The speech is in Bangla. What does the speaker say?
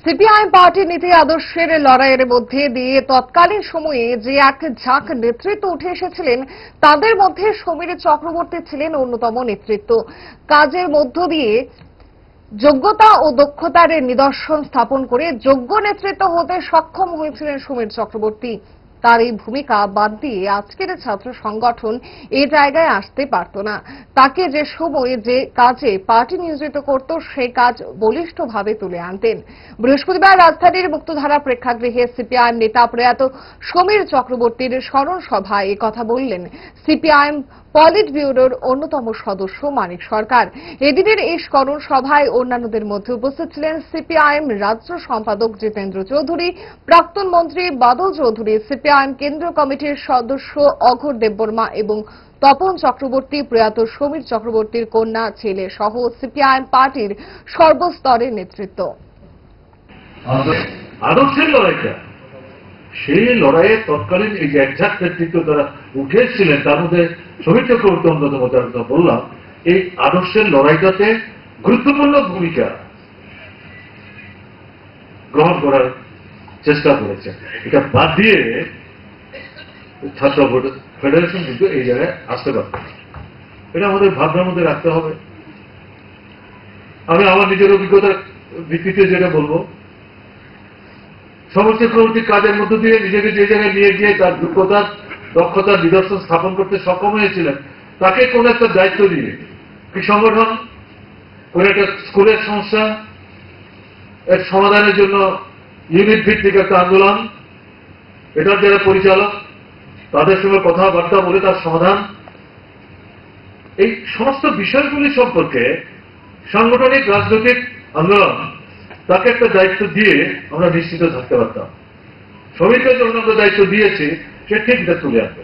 সিপিআইএম পার্টির নীতি আদর্শের লড়াইয়ের মধ্যে দিয়ে তৎকালীন সময়ে যে এক ঝাঁক নেতৃত্ব উঠে এসেছিলেন তাদের মধ্যে সমীর চক্রবর্তী ছিলেন অন্যতম নেতৃত্ব। কাজের মধ্য দিয়ে যোগ্যতা ও দক্ষতার নিদর্শন স্থাপন করে যোগ্য নেতৃত্ব হতে সক্ষম হয়েছিলেন সমীর চক্রবর্তী। তার এই ভূমিকা বাদ দিয়ে আজকের ছাত্র সংগঠন এই জায়গায় আসতে পারত না। তাকে যে সময় যে কাজে পার্টি নিয়োজিত করত সেই কাজ বলিষ্ঠভাবে তুলে আনতেন। বৃহস্পতিবার রাজধানীর মুক্তধারা প্রেক্ষাগৃহে সিপিআইএম নেতা প্রয়াত সমীর চক্রবর্তীর স্মরণ সভায় একথা বললেন সিপিআইএম পলিট ব্যুরোর অন্যতম সদস্য মানিক সরকার। এদিনের এই স্মরণ সভায় অন্যান্যদের মধ্যে উপস্থিত ছিলেন সিপিআইএম রাজ্য সম্পাদক জিতেন্দ্র চৌধুরী, প্রাক্তন মন্ত্রী বাদল চৌধুরী, সিপিআইএম কেন্দ্রীয় কমিটির সদস্য অঘোর দেববর্মা এবং তপন চক্রবর্তী, প্রয়াত সমীর চক্রবর্তীর কন্যা, ছেলে সহ সিপিআইএম পার্টির সর্বস্তরের নেতৃত্ব। আদর্শের লড়াইটা, সেই লড়াইয়ে তৎকালীন এই যে একঝাঁক নেতৃত্ব যারা উঠেছিলেন তার মধ্যে সমীর চক্রবর্তী অন্যতম, যার কথা বললাম, এই আদর্শের লড়াইটাতে গুরুত্বপূর্ণ ভূমিকা গ্রহণ করার চেষ্টা করেছে। এটা বাদ দিয়ে ছাত্র ফেডারেশন কিন্তু এই জায়গায় আসতে পারত না। এটা আমাদের ভাবনার মধ্যে রাখতে হবে। আমি আমার নিজের অভিজ্ঞতার ভিত্তিতে যেটা বলবো, সমীর চক্রবর্তীর কাজের মধ্য দিয়ে নিজেকে যে জায়গায় নিয়ে গিয়ে তার যোগ্যতার দক্ষতার নিদর্শন স্থাপন করতে সক্ষম হয়েছিলেন, তাকে কোন একটা দায়িত্ব দিয়ে কি সংগঠন, কোন একটা স্কুলের সমস্যা এর সমাধানের জন্য ইউনিট ভিত্তিক একটা আন্দোলন, এটার যারা পরিচালক তাদের সঙ্গে কথাবার্তা বলে তার সমাধান, এই সমস্ত বিষয়গুলি সম্পর্কে সাংগঠনিক রাজনৈতিক আন্দোলন তাকে একটা দায়িত্ব দিয়ে আমরা নিশ্চিত থাকতে পারতাম। সমীরকে যখন আমরা দায়িত্ব দিয়েছি সে ঠিক এটা তুলে আনবে।